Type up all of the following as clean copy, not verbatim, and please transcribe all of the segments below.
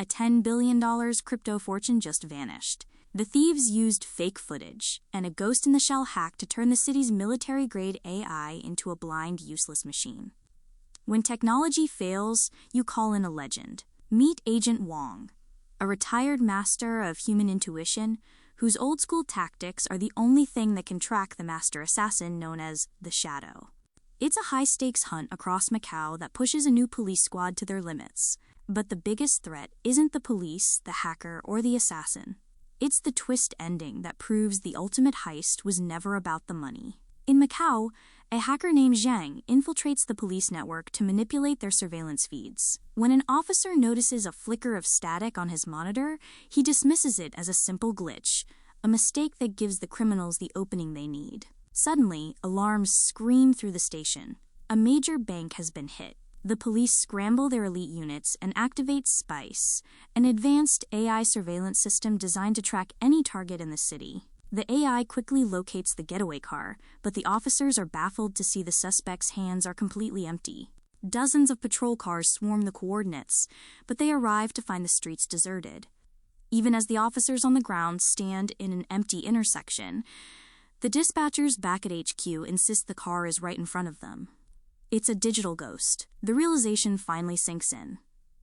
a $10 billion crypto fortune just vanished. The thieves used fake footage and a ghost-in-the-shell hack to turn the city's military-grade AI into a blind, useless machine. When technology fails, you call in a legend. Meet Agent Wong, a retired master of human intuition whose old-school tactics are the only thing that can track the master assassin known as the Shadow. It's a high-stakes hunt across Macau that pushes a new police squad to their limits. But the biggest threat isn't the police, the hacker, or the assassin. It's the twist ending that proves the ultimate heist was never about the money. In Macau, a hacker named Zyang infiltrates the police network to manipulate their surveillance feeds. When an officer notices a flicker of static on his monitor, he dismisses it as a simple glitch, a mistake that gives the criminals the opening they need. Suddenly, alarms scream through the station. A major bank has been hit. The police scramble their elite units and activate Spice, an advanced AI surveillance system designed to track any target in the city. The AI quickly locates the getaway car, but the officers are baffled to see the suspect's hands are completely empty. Dozens of patrol cars swarm the coordinates, but they arrive to find the streets deserted. Even as the officers on the ground stand in an empty intersection, the dispatchers back at HQ insist the car is right in front of them. It's a digital ghost. The realization finally sinks in.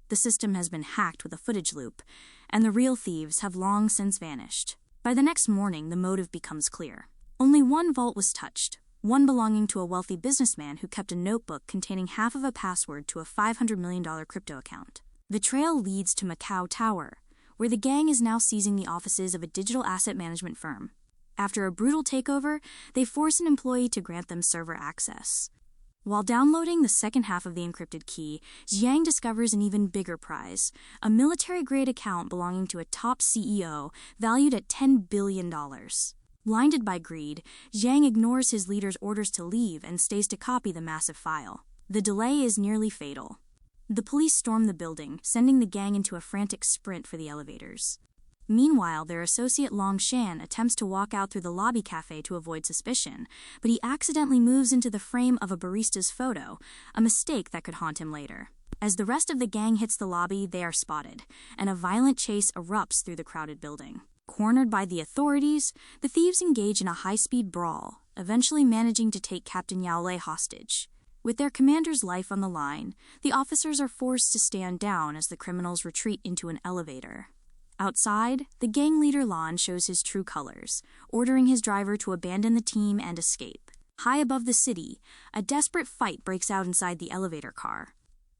The system has been hacked with a footage loop, and the real thieves have long since vanished. By the next morning, the motive becomes clear. Only one vault was touched, one belonging to a wealthy businessman who kept a notebook containing half of a password to a $500 million crypto account. The trail leads to Macau Tower, where the gang is now seizing the offices of a digital asset management firm. After a brutal takeover, they force an employee to grant them server access. While downloading the second half of the encrypted key, Zyang discovers an even bigger prize, a military-grade account belonging to a top CEO valued at $10 billion. Blinded by greed, Zyang ignores his leader's orders to leave and stays to copy the massive file. The delay is nearly fatal. The police storm the building, sending the gang into a frantic sprint for the elevators. Meanwhile, their associate Long Shan attempts to walk out through the lobby cafe to avoid suspicion, but he accidentally moves into the frame of a barista's photo, a mistake that could haunt him later. As the rest of the gang hits the lobby, they are spotted, and a violent chase erupts through the crowded building. Cornered by the authorities, the thieves engage in a high-speed brawl, eventually managing to take Captain Yao Lei hostage. With their commander's life on the line, the officers are forced to stand down as the criminals retreat into an elevator. Outside, the gang leader Lan shows his true colors, ordering his driver to abandon the team and escape. High above the city, a desperate fight breaks out inside the elevator car.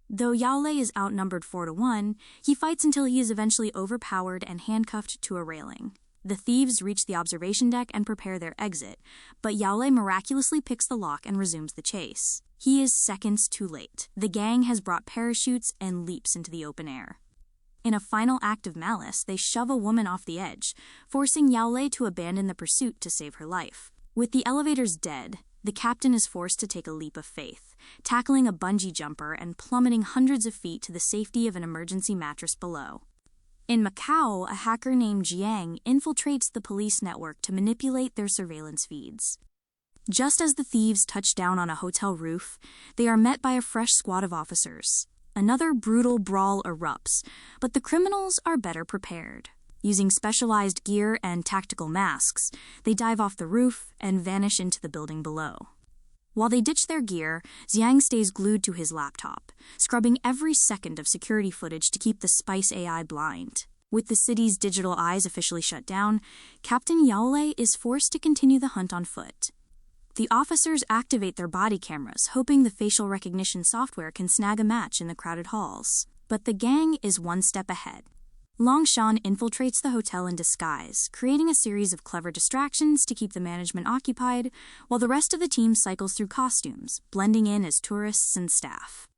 Though Yao Lei is outnumbered 4-1, he fights until he is eventually overpowered and handcuffed to a railing. The thieves reach the observation deck and prepare their exit, but Yao Lei miraculously picks the lock and resumes the chase. He is seconds too late. The gang has brought parachutes and leaps into the open air. In a final act of malice, they shove a woman off the edge, forcing Yao Lei to abandon the pursuit to save her life. With the elevators dead, the captain is forced to take a leap of faith, tackling a bungee jumper and plummeting hundreds of feet to the safety of an emergency mattress below. In Macau, a hacker named Zyang infiltrates the police network to manipulate their surveillance feeds. Just as the thieves touch down on a hotel roof, they are met by a fresh squad of officers. Another brutal brawl erupts, but the criminals are better prepared. Using specialized gear and tactical masks, they dive off the roof and vanish into the building below. While they ditch their gear, Zyang stays glued to his laptop, scrubbing every second of security footage to keep the Spice AI blind. With the city's digital eyes officially shut down, Captain Yao Lei is forced to continue the hunt on foot. The officers activate their body cameras, hoping the facial recognition software can snag a match in the crowded halls. But the gang is one step ahead. Long Shan infiltrates the hotel in disguise, creating a series of clever distractions to keep the management occupied, while the rest of the team cycles through costumes, blending in as tourists and staff.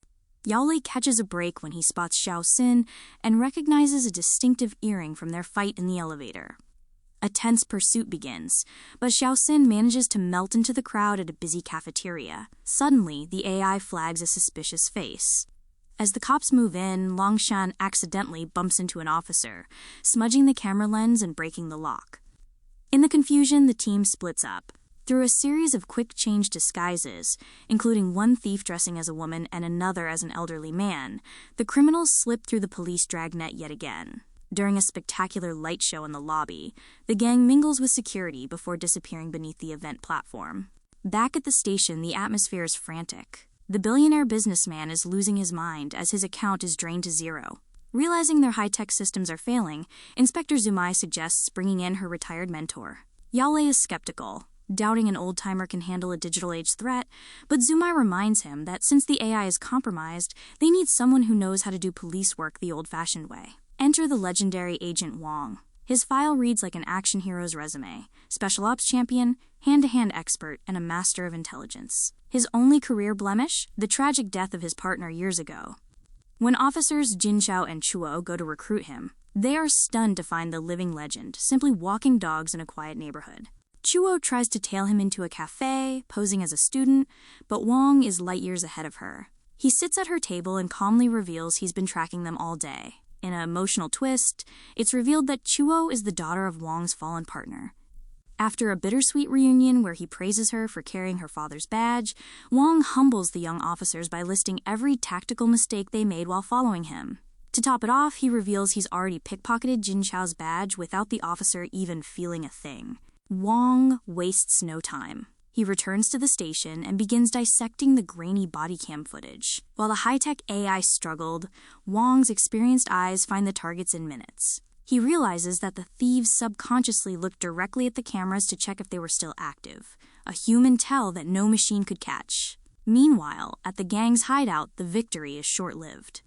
Yao Lei catches a break when he spots Xiao Xin and recognizes a distinctive earring from their fight in the elevator. A tense pursuit begins, but Xiao Xin manages to melt into the crowd at a busy cafeteria. Suddenly, the AI flags a suspicious face. As the cops move in, Long Shan accidentally bumps into an officer, smudging the camera lens and breaking the lock. In the confusion, the team splits up. Through a series of quick-change disguises, including one thief dressing as a woman and another as an elderly man, the criminals slip through the police dragnet yet again. During a spectacular light show in the lobby, the gang mingles with security before disappearing beneath the event platform. Back at the station, the atmosphere is frantic. The billionaire businessman is losing his mind as his account is drained to zero. Realizing their high-tech systems are failing, Inspector Zumai suggests bringing in her retired mentor. Yale is skeptical, doubting an old-timer can handle a digital-age threat, but Zumai reminds him that since the AI is compromised, they need someone who knows how to do police work the old-fashioned way. Enter the legendary Agent Wong. His file reads like an action hero's resume: special ops champion, hand-to-hand expert, and a master of intelligence. His only career blemish? The tragic death of his partner years ago. When officers Jin Chao and Chuo go to recruit him, they are stunned to find the living legend simply walking dogs in a quiet neighborhood. Chuo tries to tail him into a cafe, posing as a student, but Wong is light years ahead of her. He sits at her table and calmly reveals he's been tracking them all day. In an emotional twist, it's revealed that Chuo is the daughter of Wong's fallen partner. After a bittersweet reunion where he praises her for carrying her father's badge, Wong humbles the young officers by listing every tactical mistake they made while following him. To top it off, he reveals he's already pickpocketed Jin Chao's badge without the officer even feeling a thing. Wong wastes no time. He returns to the station and begins dissecting the grainy body cam footage. While the high-tech AI struggled, Wong's experienced eyes find the targets in minutes. He realizes that the thieves subconsciously looked directly at the cameras to check if they were still active, a human tell that no machine could catch. Meanwhile, at the gang's hideout, the victory is short-lived.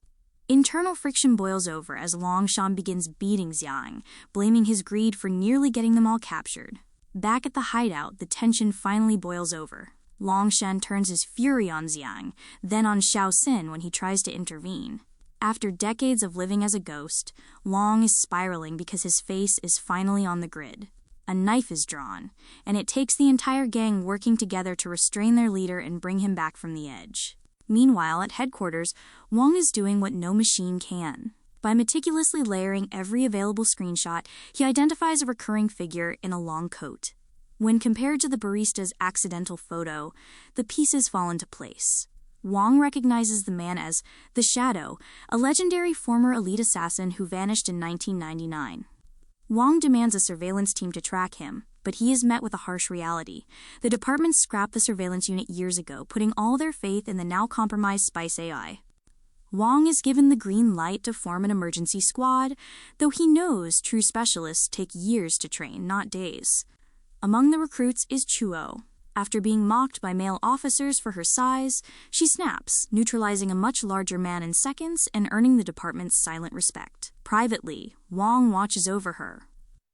Internal friction boils over as Longshan begins beating Zyang, blaming his greed for nearly getting them all captured. Back at the hideout, the tension finally boils over. Longshan turns his fury on Zyang, then on Shaoxin when he tries to intervene. After decades of living as a ghost, Wong is spiraling because his face is finally on the grid. A knife is drawn, and it takes the entire gang working together to restrain their leader and bring him back from the edge. Meanwhile, at headquarters, Wong is doing what no machine can. By meticulously layering every available screenshot, he identifies a recurring figure in a long coat. When compared to the barista's accidental photo, the pieces fall into place. Wong recognizes the man as the Shadow, a legendary former elite assassin who vanished in 1999. Wong demands a surveillance team to track him, but he is met with a harsh reality. The department scrapped the surveillance unit years ago, putting all their faith in the now compromised Spice AI. Wong is given the green light to form an emergency squad, though he knows true specialists take years to train, not days. Among the recruits is Chuo. After being mocked by male officers for her size, she snaps, neutralizing a much larger man in seconds and earning the department's silent respect. Privately, Wong watches over her.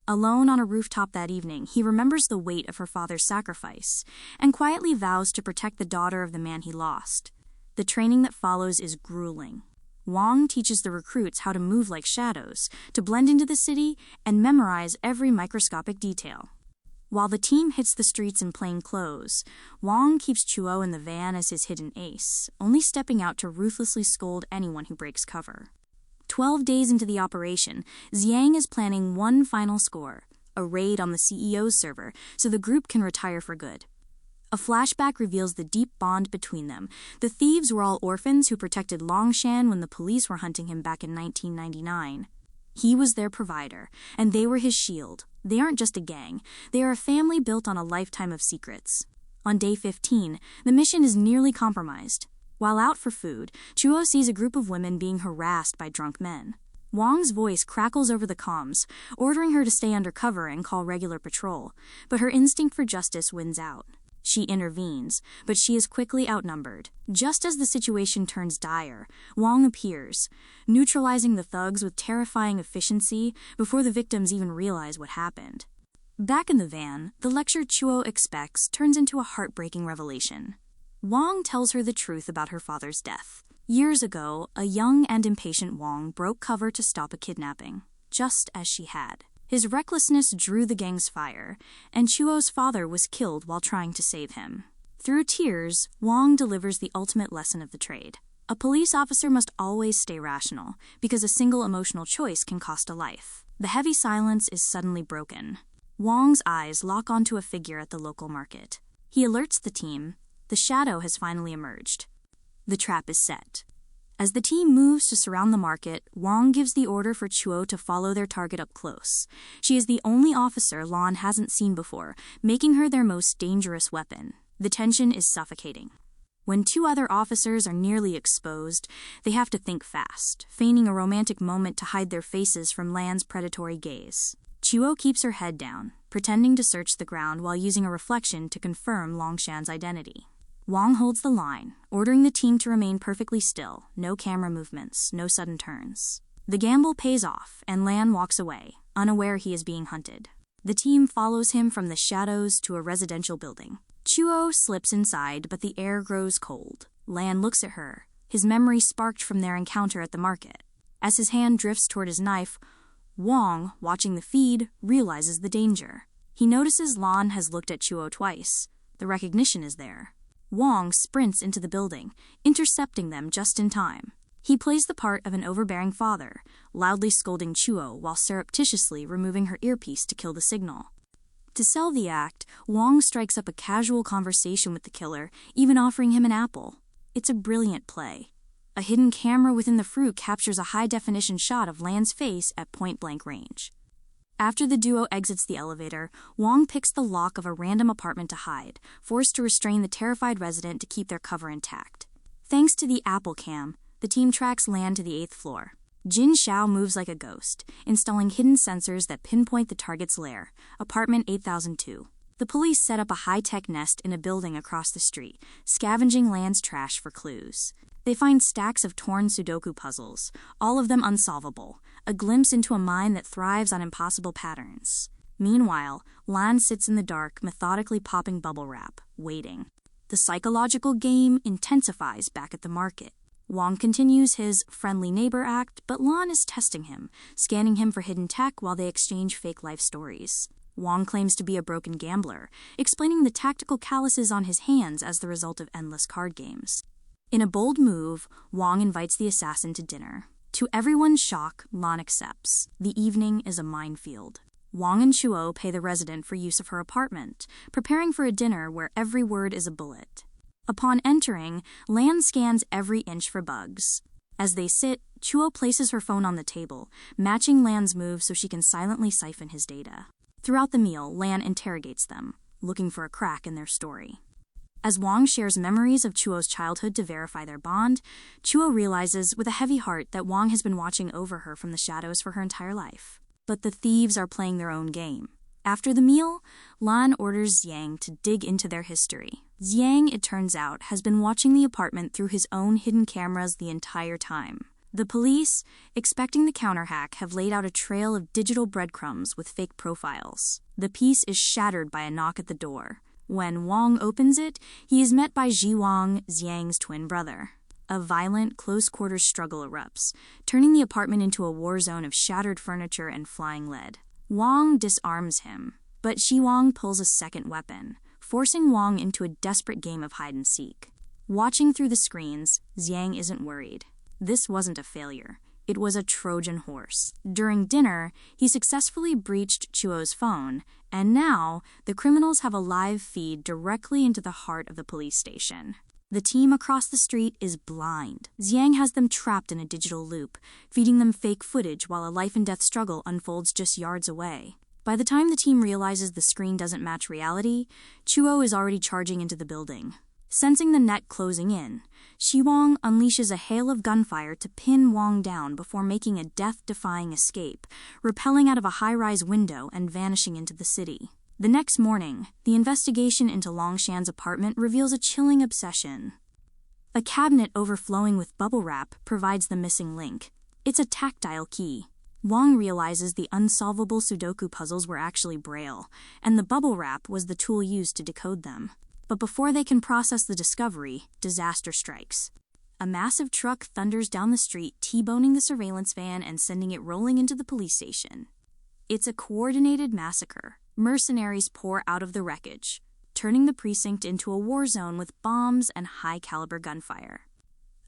Alone on a rooftop that evening, he remembers the weight of her father's sacrifice and quietly vows to protect the daughter of the man he lost. The training that follows is grueling. Wong teaches the recruits how to move like shadows, to blend into the city, and memorize every microscopic detail. While the team hits the streets in plain clothes, Wong keeps Chuo in the van as his hidden ace, only stepping out to ruthlessly scold anyone who breaks cover. 12 days into the operation, Zyang is planning one final score, a raid on the CEO's server, so the group can retire for good. A flashback reveals the deep bond between them. The thieves were all orphans who protected Longshan when the police were hunting him back in 1999. He was their provider, and they were his shield. They aren't just a gang. They are a family built on a lifetime of secrets. On day 15, the mission is nearly compromised. While out for food, Chuo sees a group of women being harassed by drunk men. Wong's voice crackles over the comms, ordering her to stay undercover and call regular patrol, but her instinct for justice wins out. She intervenes, but she is quickly outnumbered. Just as the situation turns dire, Wong appears, neutralizing the thugs with terrifying efficiency before the victims even realize what happened. Back in the van, the lecture Chuo expects turns into a heartbreaking revelation. Wong tells her the truth about her father's death. Years ago, a young and impatient Wong broke cover to stop a kidnapping, just as she had. His recklessness drew the gang's fire, and Chuo's father was killed while trying to save him. Through tears, Wong delivers the ultimate lesson of the trade. A police officer must always stay rational, because a single emotional choice can cost a life. The heavy silence is suddenly broken. Wong's eyes lock onto a figure at the local market. He alerts the team. The shadow has finally emerged. The trap is set. As the team moves to surround the market, Wong gives the order for Chuo to follow their target up close. She is the only officer Lan hasn't seen before, making her their most dangerous weapon. The tension is suffocating. When two other officers are nearly exposed, they have to think fast, feigning a romantic moment to hide their faces from Lan's predatory gaze. Chuo keeps her head down, pretending to search the ground while using a reflection to confirm Longshan's identity. Wong holds the line, ordering the team to remain perfectly still, no camera movements, no sudden turns. The gamble pays off, and Lan walks away, unaware he is being hunted. The team follows him from the shadows to a residential building. Chuo slips inside, but the air grows cold. Lan looks at her, his memory sparked from their encounter at the market. As his hand drifts toward his knife, Wong, watching the feed, realizes the danger. He notices Lan has looked at Chuo twice. The recognition is there. Wong sprints into the building, intercepting them just in time. He plays the part of an overbearing father, loudly scolding Chuo while surreptitiously removing her earpiece to kill the signal. To sell the act, Wong strikes up a casual conversation with the killer, even offering him an apple. It's a brilliant play. A hidden camera within the fruit captures a high-definition shot of Lan's face at point-blank range. After the duo exits the elevator, Wong picks the lock of a random apartment to hide, forced to restrain the terrified resident to keep their cover intact. Thanks to the Apple Cam, the team tracks Lan to the 8th floor. Jin Xiao moves like a ghost, installing hidden sensors that pinpoint the target's lair, apartment 8002. The police set up a high-tech nest in a building across the street, scavenging Lan's trash for clues. They find stacks of torn Sudoku puzzles, all of them unsolvable, a glimpse into a mind that thrives on impossible patterns. Meanwhile, Lan sits in the dark, methodically popping bubble wrap, waiting. The psychological game intensifies back at the market. Wong continues his friendly neighbor act, but Lan is testing him, scanning him for hidden tech while they exchange fake life stories. Wong claims to be a broken gambler, explaining the tactical calluses on his hands as the result of endless card games. In a bold move, Wong invites the assassin to dinner. To everyone's shock, Lan accepts. The evening is a minefield. Wong and Chuo pay the resident for use of her apartment, preparing for a dinner where every word is a bullet. Upon entering, Lan scans every inch for bugs. As they sit, Chuo places her phone on the table, matching Lan's move so she can silently siphon his data. Throughout the meal, Lan interrogates them, looking for a crack in their story. As Wong shares memories of Chuo's childhood to verify their bond, Chuo realizes with a heavy heart that Wong has been watching over her from the shadows for her entire life. But the thieves are playing their own game. After the meal, Lan orders Zyang to dig into their history. Zyang, it turns out, has been watching the apartment through his own hidden cameras the entire time. The police, expecting the counter-hack, have laid out a trail of digital breadcrumbs with fake profiles. The peace is shattered by a knock at the door. When Wong opens it, he is met by Ji Wong, Zyang's twin brother. A violent, close-quarters struggle erupts, turning the apartment into a war zone of shattered furniture and flying lead. Wong disarms him, but Ji Wong pulls a second weapon, forcing Wong into a desperate game of hide-and-seek. Watching through the screens, Zyang isn't worried. This wasn't a failure. It was a Trojan horse. During dinner, he successfully breached Chuo's phone, and now the criminals have a live feed directly into the heart of the police station. The team across the street is blind. Zyang has them trapped in a digital loop, feeding them fake footage while a life-and-death struggle unfolds just yards away. By the time the team realizes the screen doesn't match reality, Chuo is already charging into the building. Sensing the net closing in, Ji Wong unleashes a hail of gunfire to pin Wong down before making a death-defying escape, rappelling out of a high-rise window and vanishing into the city. The next morning, the investigation into Longshan's apartment reveals a chilling obsession. A cabinet overflowing with bubble wrap provides the missing link. It's a tactile key. Wong realizes the unsolvable Sudoku puzzles were actually Braille, and the bubble wrap was the tool used to decode them. But before they can process the discovery, disaster strikes. A massive truck thunders down the street, T-boning the surveillance van and sending it rolling into the police station. It's a coordinated massacre. Mercenaries pour out of the wreckage, turning the precinct into a war zone with bombs and high-caliber gunfire.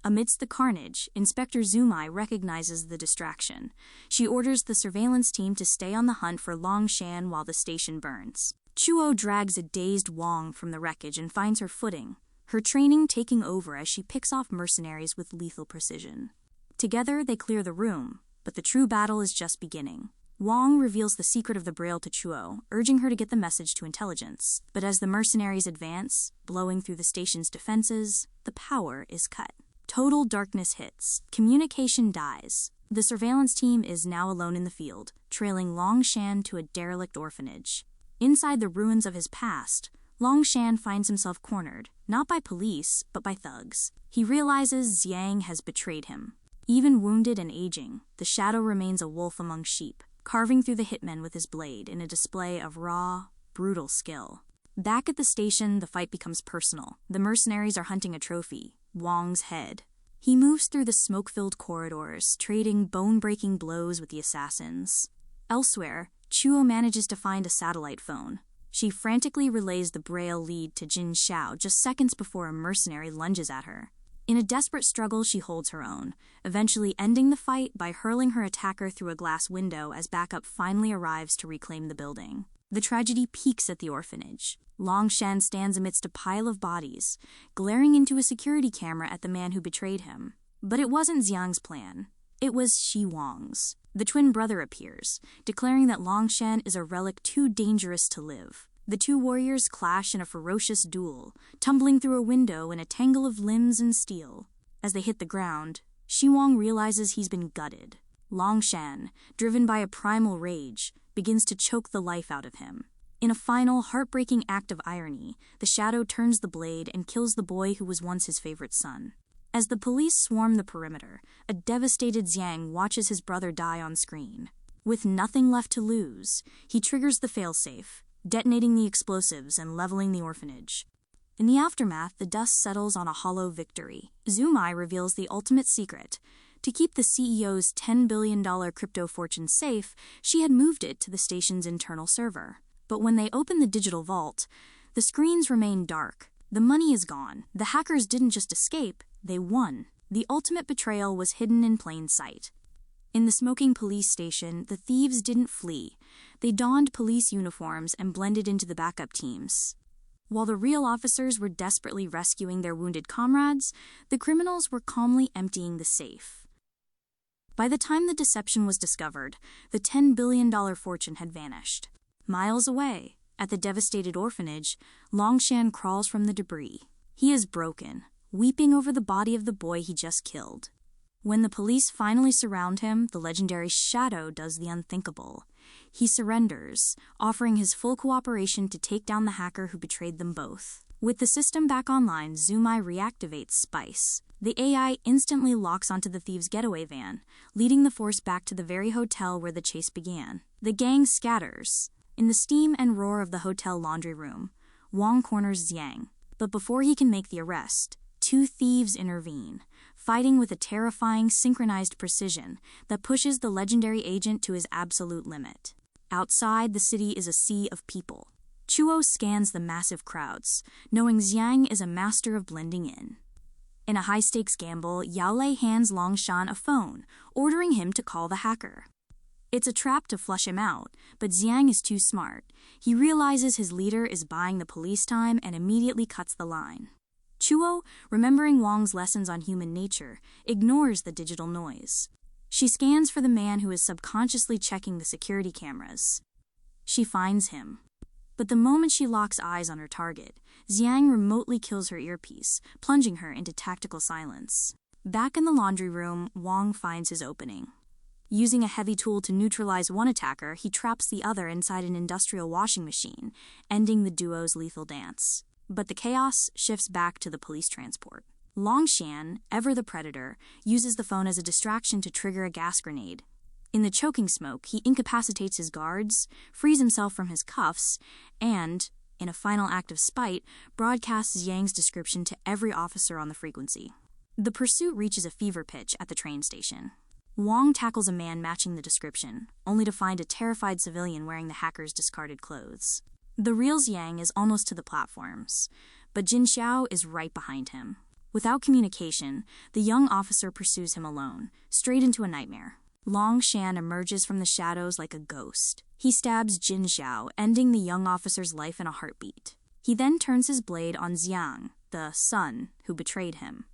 Amidst the carnage, Inspector Zumai recognizes the distraction. She orders the surveillance team to stay on the hunt for Longshan while the station burns. Chuo drags a dazed Wong from the wreckage and finds her footing, her training taking over as she picks off mercenaries with lethal precision. Together, they clear the room, but the true battle is just beginning. Wong reveals the secret of the Braille to Chuo, urging her to get the message to intelligence. But as the mercenaries advance, blowing through the station's defenses, the power is cut. Total darkness hits. Communication dies. The surveillance team is now alone in the field, trailing Longshan to a derelict orphanage. Inside the ruins of his past, Longshan finds himself cornered, not by police, but by thugs. He realizes Zyang has betrayed him. Even wounded and aging, the Shadow remains a wolf among sheep, carving through the hitmen with his blade in a display of raw, brutal skill. Back at the station, the fight becomes personal. The mercenaries are hunting a trophy, Wong's head. He moves through the smoke-filled corridors, trading bone-breaking blows with the assassins. Elsewhere, Chuo manages to find a satellite phone. She frantically relays the Braille lead to Jin Xiao just seconds before a mercenary lunges at her. In a desperate struggle, she holds her own, eventually ending the fight by hurling her attacker through a glass window as backup finally arrives to reclaim the building. The tragedy peaks at the orphanage. Longshan stands amidst a pile of bodies, glaring into a security camera at the man who betrayed him. But it wasn't Zyang's plan. It was Shi Wang's. The twin brother appears, declaring that Longshan is a relic too dangerous to live. The two warriors clash in a ferocious duel, tumbling through a window in a tangle of limbs and steel. As they hit the ground, Shi Wang realizes he's been gutted. Longshan, driven by a primal rage, begins to choke the life out of him. In a final, heartbreaking act of irony, the Shadow turns the blade and kills the boy who was once his favorite son. As the police swarm the perimeter, a devastated Zyang watches his brother die on screen. With nothing left to lose, he triggers the failsafe, detonating the explosives and leveling the orphanage. In the aftermath, the dust settles on a hollow victory. Zumai reveals the ultimate secret. To keep the CEO's $10 billion crypto fortune safe, she had moved it to the station's internal server. But when they open the digital vault, the screens remain dark. The money is gone. The hackers didn't just escape, they won. The ultimate betrayal was hidden in plain sight. In the smoking police station, the thieves didn't flee. They donned police uniforms and blended into the backup teams. While the real officers were desperately rescuing their wounded comrades, the criminals were calmly emptying the safe. By the time the deception was discovered, the $10 billion fortune had vanished. Miles away, at the devastated orphanage, Longshan crawls from the debris. He is broken, weeping over the body of the boy he just killed. When the police finally surround him, the legendary Shadow does the unthinkable. He surrenders, offering his full cooperation to take down the hacker who betrayed them both. With the system back online, Zumai reactivates Spice. The AI instantly locks onto the thieves' getaway van, leading the force back to the very hotel where the chase began. The gang scatters. In the steam and roar of the hotel laundry room, Wong corners Zyang. But before he can make the arrest, two thieves intervene, fighting with a terrifying, synchronized precision that pushes the legendary agent to his absolute limit. Outside, the city is a sea of people. Chuo scans the massive crowds, knowing Zyang is a master of blending in. In a high-stakes gamble, Yaolei hands Longshan a phone, ordering him to call the hacker. It's a trap to flush him out, but Zyang is too smart. He realizes his leader is buying the police time and immediately cuts the line. Chuo, remembering Wong's lessons on human nature, ignores the digital noise. She scans for the man who is subconsciously checking the security cameras. She finds him. But the moment she locks eyes on her target, Zyang remotely kills her earpiece, plunging her into tactical silence. Back in the laundry room, Wong finds his opening. Using a heavy tool to neutralize one attacker, he traps the other inside an industrial washing machine, ending the duo's lethal dance. But the chaos shifts back to the police transport. Longshan, ever the predator, uses the phone as a distraction to trigger a gas grenade. In the choking smoke, he incapacitates his guards, frees himself from his cuffs, and, in a final act of spite, broadcasts Yang's description to every officer on the frequency. The pursuit reaches a fever pitch at the train station. Wong tackles a man matching the description, only to find a terrified civilian wearing the hacker's discarded clothes. The real Zyang is almost to the platforms, but Jin Xiao is right behind him. Without communication, the young officer pursues him alone, straight into a nightmare. Long Shan emerges from the shadows like a ghost. He stabs Jin Xiao, ending the young officer's life in a heartbeat. He then turns his blade on Zyang, the son who betrayed him.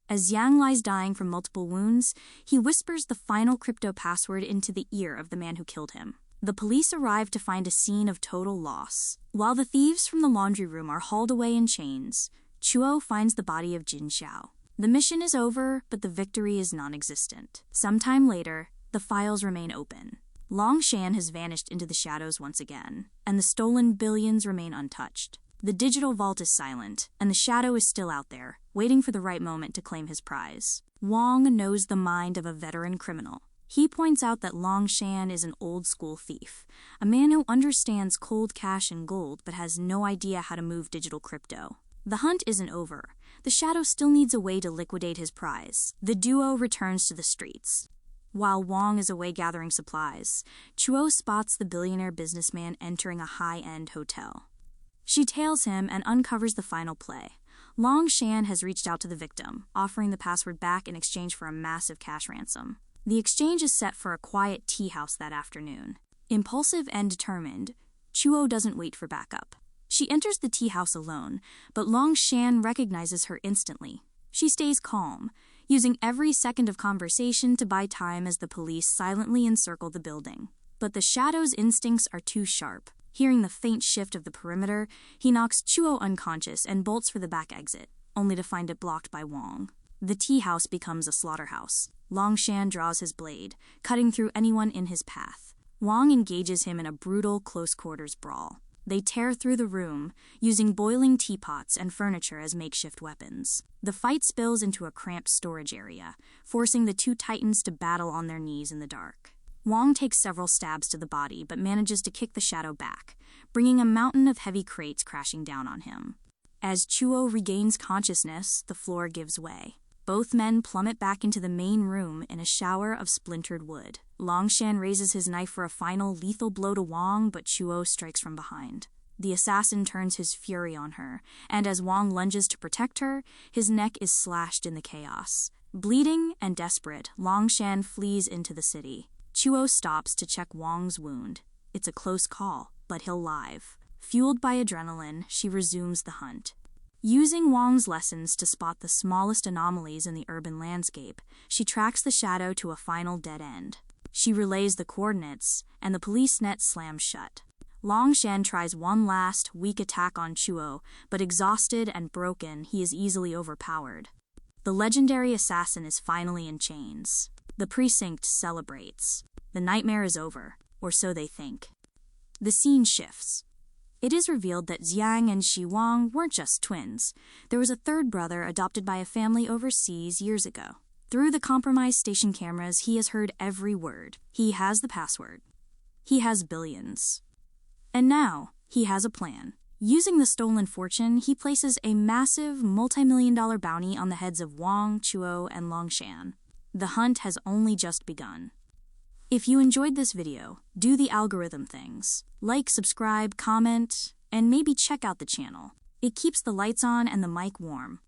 As Zyang lies dying from multiple wounds, he whispers the final crypto password into the ear of the man who killed him. The police arrive to find a scene of total loss. While the thieves from the laundry room are hauled away in chains, Chuo finds the body of Jin Xiao. The mission is over, but the victory is non-existent. Sometime later, the files remain open. Long Shan has vanished into the shadows once again, and the stolen billions remain untouched. The digital vault is silent, and the shadow is still out there, waiting for the right moment to claim his prize. Wong knows the mind of a veteran criminal. He points out that Long Shan is an old-school thief, a man who understands cold cash and gold but has no idea how to move digital crypto. The hunt isn't over. The shadow still needs a way to liquidate his prize. The duo returns to the streets. While Wong is away gathering supplies, Chuo spots the billionaire businessman entering a high-end hotel. She tails him and uncovers the final play. Long Shan has reached out to the victim, offering the password back in exchange for a massive cash ransom. The exchange is set for a quiet tea house that afternoon. Impulsive and determined, Chuo doesn't wait for backup. She enters the tea house alone, but Long Shan recognizes her instantly. She stays calm, using every second of conversation to buy time as the police silently encircle the building. But the shadow's instincts are too sharp. Hearing the faint shift of the perimeter, he knocks Chuo unconscious and bolts for the back exit, only to find it blocked by Wong. The tea house becomes a slaughterhouse. Long Shan draws his blade, cutting through anyone in his path. Wong engages him in a brutal close-quarters brawl. They tear through the room, using boiling teapots and furniture as makeshift weapons. The fight spills into a cramped storage area, forcing the two titans to battle on their knees in the dark. Wong takes several stabs to the body, but manages to kick the shadow back, bringing a mountain of heavy crates crashing down on him. As Chuo regains consciousness, the floor gives way. Both men plummet back into the main room in a shower of splintered wood. Long Shan raises his knife for a final lethal blow to Wong, but Chuo strikes from behind. The assassin turns his fury on her, and as Wong lunges to protect her, his neck is slashed in the chaos. Bleeding and desperate, Long Shan flees into the city. Chuo stops to check Wong's wound. It's a close call, but he'll live. Fueled by adrenaline, she resumes the hunt. Using Wong's lessons to spot the smallest anomalies in the urban landscape, she tracks the shadow to a final dead end. She relays the coordinates, and the police net slams shut. Long Shan tries one last, weak attack on Chuo, but exhausted and broken, he is easily overpowered. The legendary assassin is finally in chains. The Precinct celebrates. The nightmare is over, or so they think. The scene shifts. It is revealed that Zyang and Shi Wang weren't just twins. There was a third brother adopted by a family overseas years ago. Through the compromised station cameras, he has heard every word. He has the password. He has billions. And now, he has a plan. Using the stolen fortune, he places a massive, multi-million-dollar bounty on the heads of Wang, Chuo, and Long Shan. The hunt has only just begun. If you enjoyed this video, do the algorithm things. Like, subscribe, comment, and maybe check out the channel. It keeps the lights on and the mic warm.